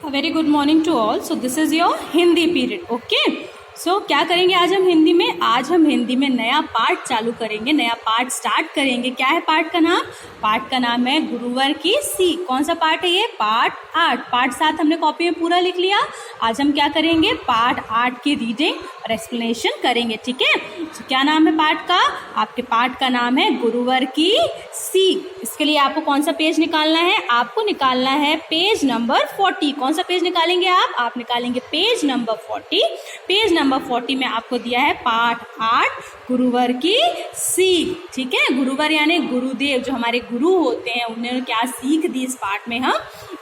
A very good morning to all. So this is your Hindi period. Okay. So क्या करेंगे आज हम हिंदी में? आज हम हिंदी में नया पाठ चालू करेंगे, नया पाठ स्टार्ट करेंगे. क्या है पाठ का नाम? पाठ का नाम है गुरुवर की सीख. कौन सा पाठ है ये? पाठ 8. पाठ 7 हमने कॉपी में पूरा लिख लिया. आज हम क्या करेंगे? पाठ 8 की रीडिंग और एक्सप्लेनेशन करेंगे. ठीक है. तो क्या नाम है पाठ का? आपके पाठ का नाम है गुरुवर की सीख. इसके लिए आपको कौन सा पेज निकालना है? आपको निकालना है पेज नंबर 40. कौन सा पेज निकालेंगे आप निकालेंगे पेज नंबर 40. पेज नंबर 40 में आपको दिया है पाठ 8 गुरुवर की सीख. ठीक है. गुरुवर यानी गुरुदेव, जो हमारे गुरु होते हैं, उन्होंने क्या सीख दी, इस पाठ में हम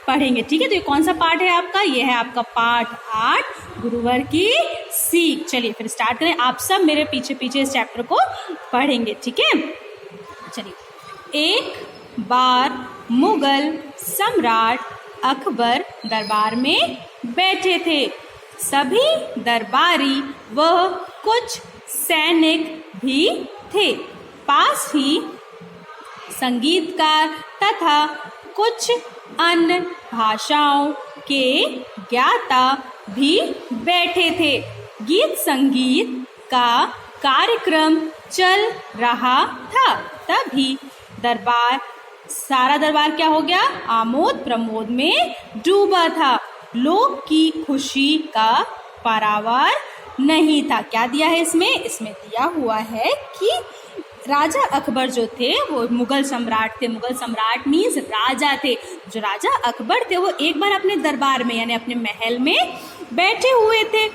पढ़ेंगे. ठीक है. तो ये कौन सा पाठ है आपका? ये है आपका पाठ 8 गुरुवर की सीख. चलिए फिर स्टार्ट करें. आप सब मेरे पीछे पीछे इस चैप्टर को पढ़ेंगे. ठीक है. चलिए. एक बार मुगल सम्राट अकबर दरबार में बैठे थे. सभी दरबारी व कुछ सैनिक भी थे. पास ही संगीतकार तथा कुछ अन्य भाषाओं के ज्ञाता भी बैठे थे. गीत संगीत का कार्यक्रम चल रहा था. तभी सारा दरबार क्या हो गया? आमोद प्रमोद में डूबा था. लोग की खुशी का पारावार नहीं था. क्या दिया है इसमें? इसमें दिया हुआ है कि राजा अकबर जो थे वो मुगल सम्राट थे. मुगल सम्राट मीन्स राजा थे. जो राजा अकबर थे वो एक बार अपने दरबार में यानी अपने महल में बैठे हुए थे.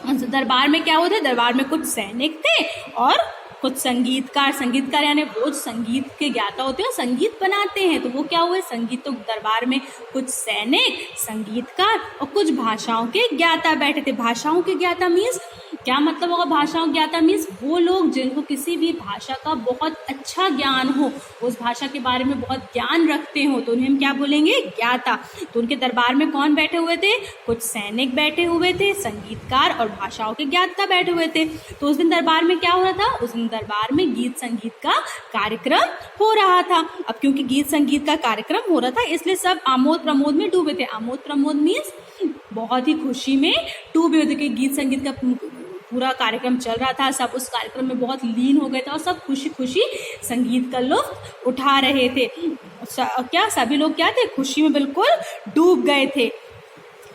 दरबार में क्या हुआ था? दरबार में कुछ सैनिक थे और कुछ संगीतकार यानी वो संगीत के ज्ञाता होते हैं, संगीत बनाते हैं. तो वो क्या हुए? संगीत. तो दरबार में कुछ सैनिक, संगीतकार और कुछ भाषाओं के ज्ञाता बैठे थे. भाषाओं के ज्ञाता मीन्स क्या मतलब होगा? भाषाओं ज्ञाता मीन्स वो लोग जिनको किसी भी भाषा का बहुत अच्छा ज्ञान हो, उस भाषा के बारे में बहुत ज्ञान रखते हो, तो उन्हें हम क्या बोलेंगे? ज्ञाता. तो उनके दरबार में कौन बैठे हुए थे? कुछ सैनिक बैठे हुए थे, संगीतकार और भाषाओं के ज्ञाता बैठे हुए थे. तो उस दिन दरबार में क्या हो रहा था? उस दिन दरबार में गीत संगीत का कार्यक्रम हो रहा था. अब क्योंकि गीत संगीत का कार्यक्रम हो रहा था इसलिए सब आमोद प्रमोद में डूबे थे. आमोद प्रमोद मीन्स बहुत ही खुशी में डूबे हुए थे कि गीत संगीत का पूरा कार्यक्रम चल रहा था. सब उस कार्यक्रम में बहुत लीन हो गए थे और सब खुशी खुशी संगीत का लुत्फ उठा रहे थे. क्या सभी लोग क्या थे? खुशी में बिल्कुल डूब गए थे.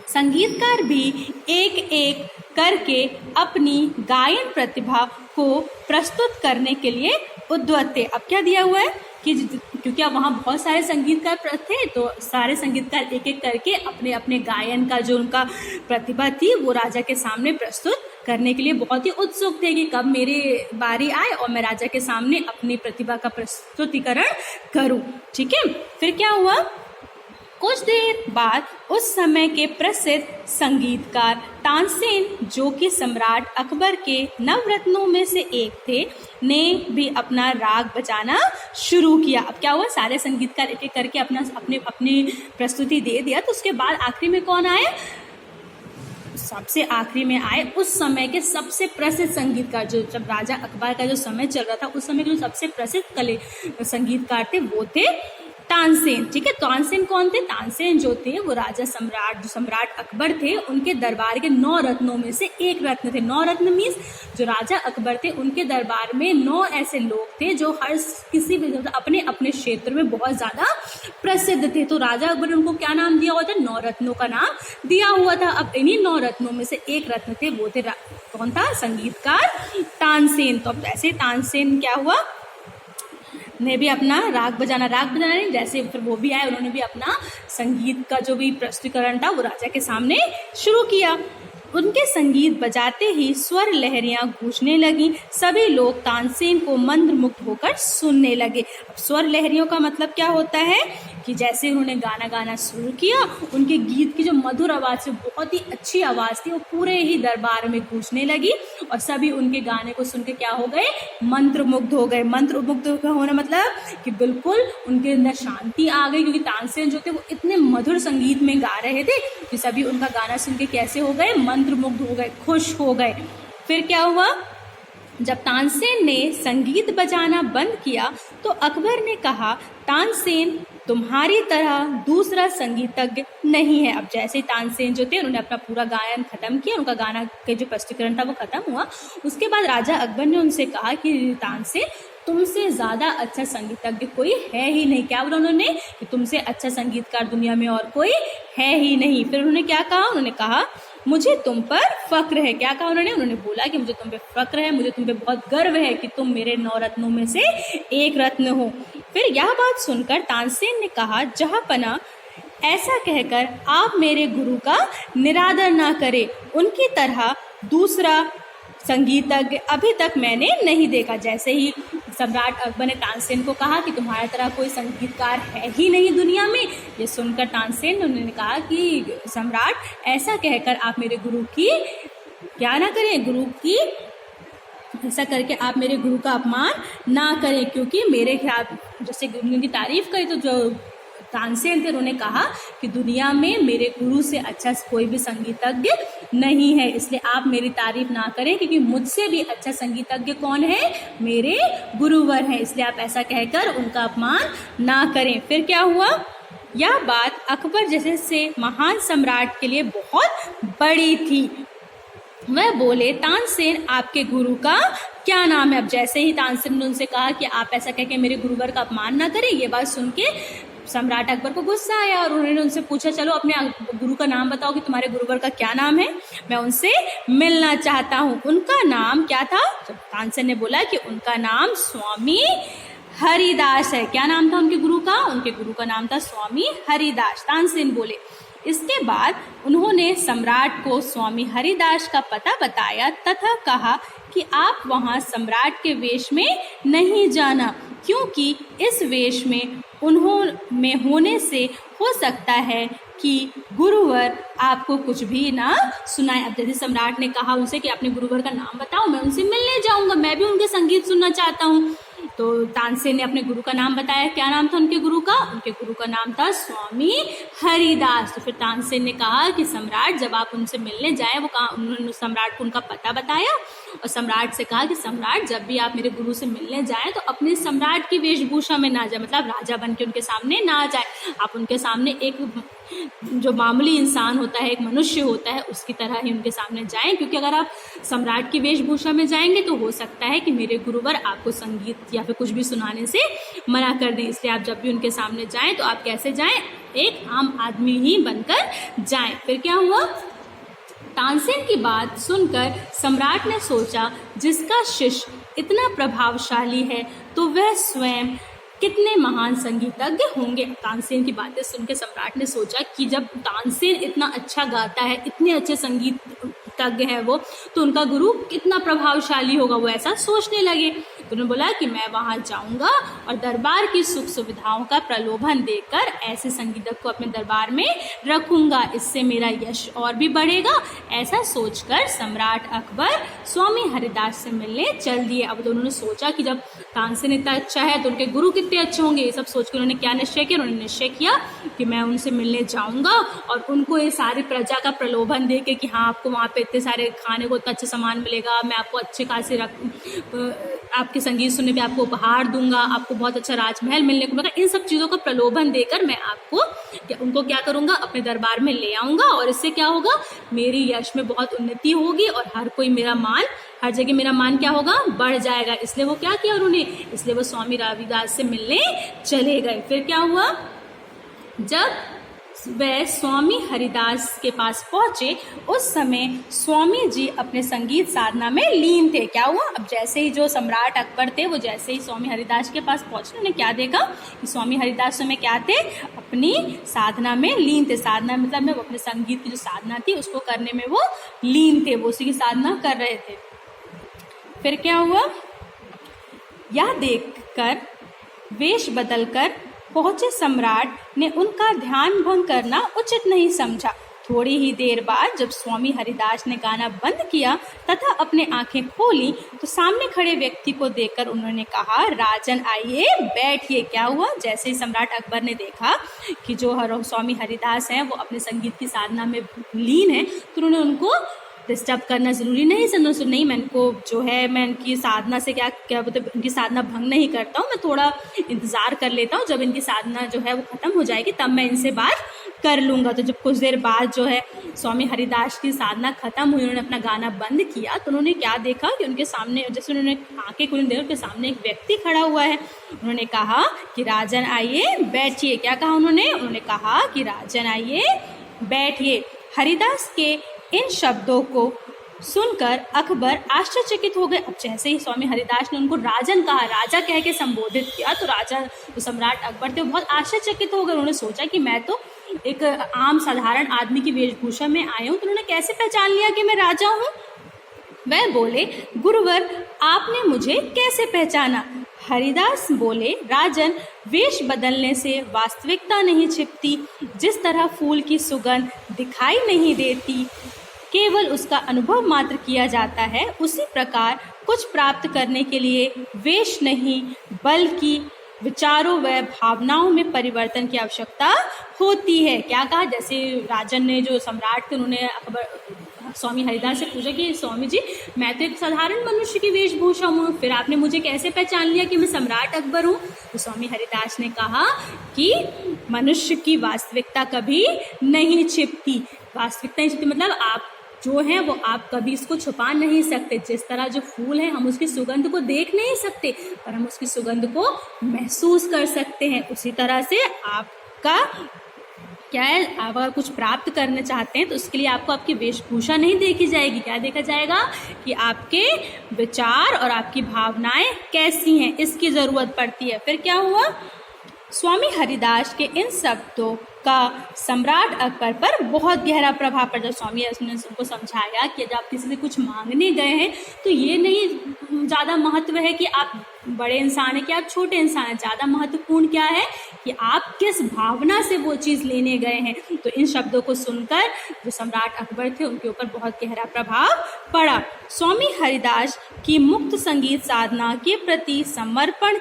संगीतकार भी एक एक करके अपनी गायन प्रतिभा को प्रस्तुत करने के लिए उद्यत थे. अब क्या दिया हुआ है कि क्योंकि अब वहाँ बहुत सारे संगीतकार थे तो सारे संगीतकार एक एक करके अपने अपने गायन का जो उनका प्रतिभा थी वो राजा के सामने प्रस्तुत करने के लिए बहुत ही उत्सुक थे कि कब मेरी बारी आए और मैं राजा के सामने अपनी प्रतिभा का प्रस्तुतिकरण करूं. ठीक है. फिर क्या हुआ? कुछ देर बाद उस समय के प्रसिद्ध संगीतकार तानसेन, जो कि सम्राट अकबर के नवरत्नों में से एक थे, ने भी अपना राग बजाना शुरू किया. अब क्या हुआ? सारे संगीतकार एक एक करके अपनी प्रस्तुति दे दिया. तो उसके बाद आखिरी में कौन आए? सबसे आखिरी में आए उस समय के सबसे प्रसिद्ध संगीतकार. जो जब राजा अकबर का जो समय चल रहा था उस समय के जो सबसे प्रसिद्ध संगीतकार थे वो थे तानसेन. ठीक है. तानसेन कौन थे? तानसेन जो थे वो राजा सम्राट अकबर थे, उनके दरबार के 9 रत्नों में से एक रत्न थे. 9 रत्न मीन्स जो राजा अकबर थे उनके दरबार में 9 ऐसे लोग थे जो हर किसी भी अपने अपने क्षेत्र में बहुत ज्यादा प्रसिद्ध थे. तो राजा अकबर ने उनको क्या नाम दिया हुआ था? 9 रत्नों का नाम दिया हुआ था. अब इन्हीं 9 रत्नों में से एक रत्न थे वो थे कौन था? संगीतकार तानसेन. तो अब ऐसे तानसेन क्या हुआ? ने भी अपना राग बजाना नहीं, जैसे फिर वो भी आए, उन्होंने भी अपना संगीत का जो भी प्रस्तुतिकरण था वो राजा के सामने शुरू किया. उनके संगीत बजाते ही स्वर लहरियां गूंजने लगी. सभी लोग तानसेन को मंत्रमुग्ध होकर सुनने लगे. अब स्वर लहरियों का मतलब क्या होता है कि जैसे उन्होंने गाना शुरू किया, उनके गीत की जो मधुर आवाज से बहुत ही अच्छी आवाज थी वो पूरे ही दरबार में गूंजने लगी और सभी उनके गाने को सुन के क्या हो गए? मंत्रमुग्ध हो गए. मंत्रमुग्ध होना मतलब कि बिल्कुल उनके अंदर शांति आ गई, क्योंकि तानसेन जो थे वो इतने मधुर संगीत में गा रहे थे कि सभी उनका गाना सुन के कैसे हो गए? मंत्रमुग्ध हो गए, खुश हो गए. फिर क्या हुआ? जब तानसेन ने संगीत बजाना बंद किया तो अकबर ने कहा, तानसेन तुम्हारी तरह दूसरा संगीतज्ञ नहीं है। अब जैसे ही तानसेन जो थे उन्होंने अपना पूरा गायन खत्म किया, उनका गाना के जो स्पष्टीकरण था वो खत्म हुआ। उसके बाद राजा अकबर ने उनसे कहा कि तानसेन, तुमसे ज़्यादा अच्छा संगीतज्ञ कोई है ही नहीं। क्या बोला उन्होंने कि तुमसे अच्छा संगीतकार दुनिया में और कोई है ही नहीं। फिर उन्होंने क्या कहा, उन्होंने कहा मुझे तुम पर फक्र है। क्या कहा उन्होंने बोला कि मुझे तुम पे फक्र है, मुझे तुम पे बहुत गर्व है कि तुम मेरे 9 रत्नों में से एक रत्न हो। फिर यह बात सुनकर तानसेन ने कहा, जहाँपना, ऐसा कहकर आप मेरे गुरु का निरादर ना करें। उनकी तरह दूसरा संगीतज्ञ अभी तक मैंने नहीं देखा। जैसे ही सम्राट अकबर ने तानसेन को कहा कि तुम्हारी तरह कोई संगीतकार है ही नहीं दुनिया में, ये सुनकर तानसेन ने उन्होंने कहा कि सम्राट, ऐसा कहकर आप मेरे गुरु की क्या ना करें, ऐसा करके आप मेरे गुरु का अपमान ना करें, क्योंकि मेरे ख्याल जैसे गुरु की तारीफ करी तो जो तानसेन थे उन्होंने कहा कि दुनिया में मेरे गुरु से अच्छा कोई भी संगीतज्ञ नहीं है, इसलिए आप मेरी तारीफ ना करें, क्योंकि मुझसे भी अच्छा संगीतज्ञ कौन है, मेरे गुरुवर हैं, इसलिए आप ऐसा कहकर उनका अपमान ना करें। फिर क्या हुआ, यह बात अकबर जैसे से महान सम्राट के लिए बहुत बड़ी थी। वह बोले, तानसेन, आपके गुरु का क्या नाम है। अब जैसे ही तानसेन ने उनसे कहा कि आप ऐसा कह के मेरे गुरुवर का अपमान ना करें, ये बात सुन के सम्राट अकबर को गुस्सा आया और उन्होंने उनसे पूछा, चलो अपने गुरु का नाम बताओ कि तुम्हारे गुरुवर का क्या नाम है, मैं उनसे मिलना चाहता हूँ। उनका नाम क्या था। जब तानसेन ने बोला कि उनका नाम स्वामी हरिदास है। क्या नाम था उनके गुरु का, उनके गुरु का नाम था स्वामी हरिदास। तानसेन बोले। इसके बाद उन्होंने सम्राट को स्वामी हरिदास का पता बताया तथा कहा कि आप वहां सम्राट के वेश में नहीं जाना, क्योंकि इस वेश में उन्होंने होने से हो सकता है कि गुरुवर आपको कुछ भी ना सुनाए। अब जैसे सम्राट ने कहा उनसे कि अपने गुरुवर का नाम बताओ, मैं उनसे मिलने जाऊंगा, मैं भी उनके संगीत सुनना चाहता हूँ। तो तानसेन ने अपने गुरु का नाम बताया। क्या नाम था उनके गुरु का, उनके गुरु का नाम था स्वामी हरिदास। तो फिर तानसेन ने कहा कि सम्राट, जब आप उनसे मिलने जाए, वो कहा, उन्होंने सम्राट को उनका पता बताया और सम्राट से कहा कि सम्राट, जब भी आप मेरे गुरु से मिलने जाएं तो अपने सम्राट की वेशभूषा में ना जाए, मतलब राजा बन के उनके सामने ना जाए। आप उनके सामने एक जो मामूली इंसान होता है, एक मनुष्य होता है, उसकी तरह ही उनके सामने जाएं, क्योंकि अगर आप सम्राट की वेशभूषा में जाएंगे तो हो सकता है कि मेरे गुरुवर आपको संगीत या फिर कुछ भी सुनाने से मना कर दें। इसलिए आप जब भी उनके सामने जाएं तो आप कैसे जाएं, एक आम आदमी ही बनकर जाएं। फिर क्या हुआ, तानसेन की बात सुनकर सम्राट ने सोचा, जिसका शिष्य इतना प्रभावशाली है तो वह स्वयं कितने महान संगीतज्ञ होंगे। तानसेन की बातें सुनकर सम्राट ने सोचा कि जब तानसेन इतना अच्छा गाता है, इतने अच्छे संगीतज्ञ है वो, तो उनका गुरु कितना प्रभावशाली होगा। वो ऐसा सोचने लगे। तो उन्होंने बोला कि मैं वहां जाऊंगा और दरबार की सुख सुविधाओं का प्रलोभन देकर ऐसे संगीतज्ञ को अपने दरबार में रखूंगा, इससे मेरा यश और भी बढ़ेगा। ऐसा सोचकर सम्राट अकबर स्वामी हरिदास से मिलने चल दिए। अब दोनों ने सोचा कि जब तानसेन इतना अच्छा है तो उनके गुरु कितने अच्छे होंगे। ये सब सोचकर उन्होंने क्या निश्चय किया, उन्होंने निश्चय किया कि मैं उनसे मिलने जाऊंगा और उनको ये सारी प्रजा का प्रलोभन दे के कि हाँ, आपको वहाँ पे इतने सारे खाने को इतना अच्छा सामान मिलेगा, मैं आपको अच्छे खासे आपके संगीत सुनने पे आपको उपहार दूंगा, आपको बहुत अच्छा राजमहल मिलने को मिलेगा। इन सब चीज़ों का प्रलोभन देकर मैं उनको क्या करूंगा, अपने दरबार में ले आऊंगा और इससे क्या होगा, मेरी यश में बहुत उन्नति होगी और हर जगह मेरा मान क्या होगा, बढ़ जाएगा। इसलिए वो क्या किया उन्होंने, इसलिए वो स्वामी रविदास से मिलने चले गए। फिर क्या हुआ, जब वह स्वामी हरिदास के पास पहुंचे उस समय स्वामी जी अपने संगीत साधना में लीन थे। क्या हुआ, अब जैसे ही जो सम्राट अकबर थे वो जैसे ही स्वामी हरिदास के पास पहुंचे, उन्होंने क्या देखा कि स्वामी हरिदास में क्या थे, अपनी साधना में लीन थे। साधना मतलब में वो अपने संगीत की जो साधना थी उसको करने में वो लीन थे, वो उसी की साधना कर रहे थे। फिर क्या हुआ, यह देखकर वेश बदलकर पहुंचे सम्राट ने उनका ध्यान भंग करना उचित नहीं समझा। थोड़ी ही देर बाद जब स्वामी हरिदास ने गाना बंद किया तथा अपने आंखें खोली तो सामने खड़े व्यक्ति को देखकर उन्होंने कहा, राजन आइए बैठिए। क्या हुआ, जैसे ही सम्राट अकबर ने देखा कि जो स्वामी हरिदास हैं वो अपने संगीत की साधना में लीन है तो उन्होंने उनको डिस्टर्ब करना ज़रूरी नहीं समझो, नहीं मैं इनको जो है मैं इनकी साधना से क्या क्या बोलते इनकी साधना भंग नहीं करता हूँ, मैं थोड़ा इंतज़ार कर लेता हूँ, जब इनकी साधना जो है वो ख़त्म हो जाएगी तब मैं इनसे बात कर लूँगा। तो जब कुछ देर बाद जो है स्वामी हरिदास की साधना खत्म हुई, उन्होंने अपना गाना बंद किया, तो उन्होंने क्या देखा कि उनके सामने जैसे उन्होंने आंखें खोली देखा उनके सामने एक व्यक्ति खड़ा हुआ है। उन्होंने कहा कि राजन आइए बैठिए। क्या कहा उन्होंने कहा कि राजन आइए बैठिए। हरिदास के इन शब्दों को सुनकर अकबर आश्चर्यचकित हो गए। अब जैसे ही स्वामी हरिदास ने उनको राजन कहा, राजा कह के संबोधित किया, तो राजा तो सम्राट अकबर थे बहुत आश्चर्यचकित हो गए। उन्होंने सोचा कि मैं तो एक आम साधारण आदमी की वेशभूषा में आया हूँ, तो उन्होंने कैसे पहचान लिया कि मैं राजा हूँ। वह बोले, गुरुवर आपने मुझे कैसे पहचाना। हरिदास बोले, राजन वेश बदलने से वास्तविकता नहीं छिपती, जिस तरह फूल की सुगंध दिखाई नहीं देती, केवल उसका अनुभव मात्र किया जाता है, उसी प्रकार कुछ प्राप्त करने के लिए वेश नहीं बल्कि विचारों व भावनाओं में परिवर्तन की आवश्यकता होती है। क्या कहा, जैसे राजन ने जो सम्राट थे उन्होंने अकबर स्वामी हरिदास से पूछा कि स्वामी जी मैं तो एक साधारण मनुष्य की वेशभूषा हूँ, फिर आपने मुझे कैसे पहचान लिया कि मैं सम्राट अकबर हूँ। तो स्वामी हरिदास ने कहा कि मनुष्य की वास्तविकता कभी नहीं छिपती। वास्तविकता नहीं छिपती मतलब आप जो है वो आप कभी इसको छुपा नहीं सकते। जिस तरह जो फूल है हम उसकी सुगंध को देख नहीं सकते पर हम उसकी सुगंध को महसूस कर सकते हैं, उसी तरह से आपका क्या है, आप अगर कुछ प्राप्त करना चाहते हैं तो उसके लिए आपको आपकी वेशभूषा नहीं देखी जाएगी, क्या देखा जाएगा कि आपके विचार और आपकी भावनाएं कैसी हैं, इसकी ज़रूरत पड़ती है। फिर क्या हुआ, स्वामी हरिदास के इन शब्दों का सम्राट अकबर पर बहुत गहरा प्रभाव पड़ा। स्वामी ने उनको समझाया कि जब आप किसी से कुछ मांगने गए हैं तो ये नहीं ज़्यादा महत्व है कि आप बड़े इंसान हैं कि आप छोटे इंसान हैं, ज़्यादा महत्वपूर्ण क्या है कि आप किस भावना से वो चीज़ लेने गए हैं। तो इन शब्दों को सुनकर जो सम्राट अकबर थे उनके ऊपर बहुत गहरा प्रभाव पड़ा। स्वामी हरिदास की मुक्त संगीत साधना के प्रति समर्पण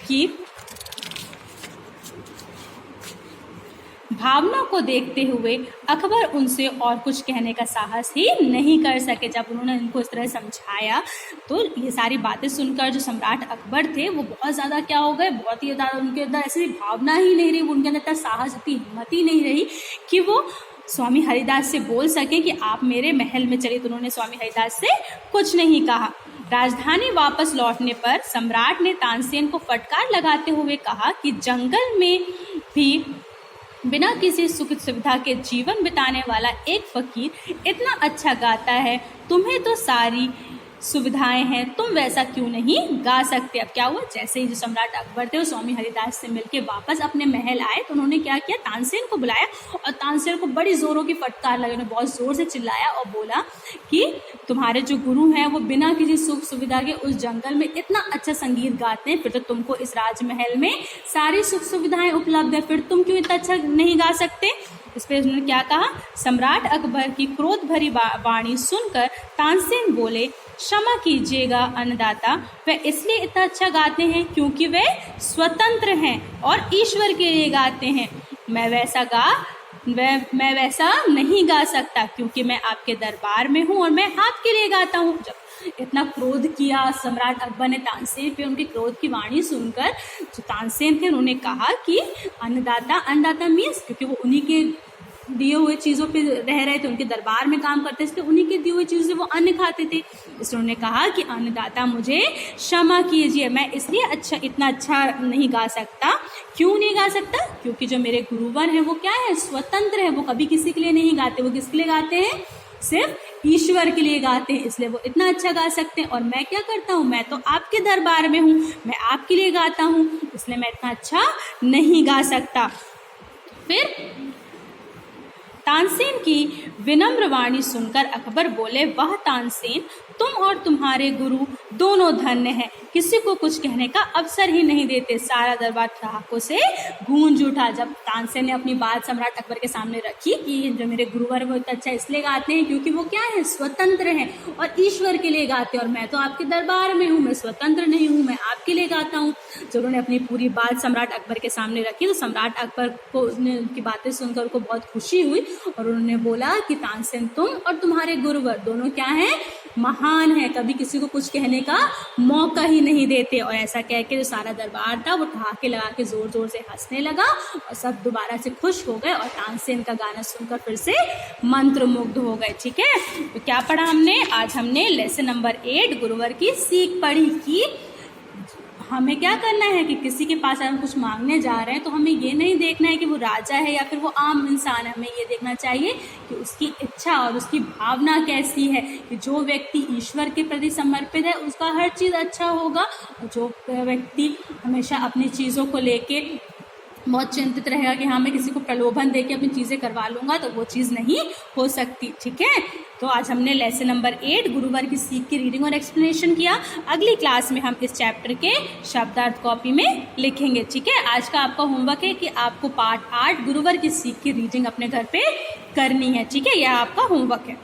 की भावना को देखते हुए अकबर उनसे और कुछ कहने का साहस ही नहीं कर सके। जब उन्होंने उनको इस तरह समझाया तो ये सारी बातें सुनकर जो सम्राट अकबर थे वो बहुत ज़्यादा क्या हो गए, बहुत ही ज़्यादा उनके अंदर ऐसी भावना ही नहीं रही, उनके अंदर इतना साहस इतनी हिम्मत ही नहीं रही कि वो स्वामी हरिदास से बोल सके कि आप मेरे महल में चलिए। तो उन्होंने स्वामी हरिदास से कुछ नहीं कहा। राजधानी वापस लौटने पर सम्राट ने तानसेन को फटकार लगाते हुए कहा कि जंगल में भी बिना किसी सुख सुविधा के जीवन बिताने वाला एक फकीर इतना अच्छा गाता है, तुम्हें तो सारी सुविधाएं हैं, तुम वैसा क्यों नहीं गा सकते। अब क्या हुआ, जैसे ही जो सम्राट अकबर थे वो स्वामी हरिदास से मिलके वापस अपने महल आए तो उन्होंने क्या किया, तानसेन को बुलाया और तानसेन को बड़ी जोरों की फटकार लगी। उन्होंने बहुत जोर से चिल्लाया और बोला कि तुम्हारे जो गुरु हैं वो बिना किसी सुख सुविधा के उस जंगल में इतना अच्छा संगीत गाते हैं, फिर तो तुमको इस राजमहल में सारी सुख सुविधाएं उपलब्ध है, फिर तुम क्यों इतना अच्छा नहीं गा सकते। इस पर उन्होंने क्या कहा, सम्राट अकबर की क्रोध भरी वाणी सुनकर तानसेन बोले, क्षमा कीजिएगा अन्नदाता, वे इसलिए इतना अच्छा गाते हैं क्योंकि वे स्वतंत्र हैं और ईश्वर के लिए गाते हैं। मैं वैसा नहीं गा सकता क्योंकि मैं आपके दरबार में हूँ और मैं आपके लिए गाता हूँ। जब इतना क्रोध किया सम्राट अकबर ने तानसेन पे, उनके क्रोध की वाणी सुनकर जो तानसेन थे उन्होंने कहा कि अन्नदाता मीन्स क्योंकि वो उन्हीं के दिए हुए चीज़ों पे रह रहे थे, उनके दरबार में काम करते थे, उन्हीं के दिए हुए चीज़ों से वो अन्न खाते थे। इसलिए उन्होंने कहा कि अन्नदाता मुझे क्षमा कीजिए, मैं इसलिए इतना अच्छा नहीं गा सकता। क्यों नहीं गा सकता, क्योंकि जो मेरे गुरुवर हैं वो क्या है, स्वतंत्र है, वो कभी किसी के लिए नहीं गाते, वो किसके लिए गाते हैं, सिर्फ ईश्वर के लिए गाते हैं, इसलिए वो इतना अच्छा गा सकते हैं। और मैं क्या करता हूँ, मैं तो आपके दरबार में हूँ, मैं आपके लिए गाता हूँ, इसलिए मैं इतना अच्छा नहीं गा सकता। फिर तानसेन की विनम्र वाणी सुनकर अकबर बोले, वाह तानसेन, तुम और तुम्हारे गुरु दोनों धन्य हैं, किसी को कुछ कहने का अवसर ही नहीं देते। सारा दरबार ठहाकों से गूंज उठा। जब तानसेन ने अपनी बात सम्राट अकबर के सामने रखी कि जो मेरे गुरुवर वो इतना अच्छा इसलिए गाते हैं क्योंकि वो क्या है, स्वतंत्र हैं और ईश्वर के लिए गाते हैं, और मैं तो आपके दरबार में हूँ, मैं स्वतंत्र नहीं हूँ, मैं आपके लिए गाता हूँ। जब उन्होंने अपनी पूरी बात सम्राट अकबर के सामने रखी तो सम्राट अकबर को उनकी बातें सुनकर उनको बहुत खुशी हुई और उन्होंने बोला कि तानसेन तुम और तुम्हारे गुरुवर दोनों क्या हैं, महान है, कभी किसी को कुछ कहने का मौका ही नहीं देते। और ऐसा कह के जो सारा दरबार था वो ठहाके लगा के जोर जोर से हंसने लगा और सब दोबारा से खुश हो गए और तानसेन का गाना सुनकर फिर से मंत्रमुग्ध हो गए। ठीक है, तो क्या पढ़ा हमने? आज हमने लेसन नंबर 8 गुरुवर की सीख पढ़ी कि हमें क्या करना है कि किसी के पास हम कुछ मांगने जा रहे हैं तो हमें ये नहीं देखना है कि वो राजा है या फिर वो आम इंसान है। हमें ये देखना चाहिए कि उसकी इच्छा और उसकी भावना कैसी है, कि जो व्यक्ति ईश्वर के प्रति समर्पित है उसका हर चीज़ अच्छा होगा, और जो व्यक्ति हमेशा अपनी चीज़ों को लेके बहुत चिंतित रहेगा कि हाँ मैं किसी को प्रलोभन देके अपनी चीज़ें करवा लूँगा, तो वो चीज़ नहीं हो सकती। ठीक है, तो आज हमने लेसन नंबर 8 गुरुवर की सीख की रीडिंग और एक्सप्लेनेशन किया। अगली क्लास में हम इस चैप्टर के शब्दार्थ कॉपी में लिखेंगे। ठीक है, आज का आपका होमवर्क है कि आपको पार्ट 8 गुरुवर की सीख की रीडिंग अपने घर पे करनी है। ठीक है, यह आपका होमवर्क है।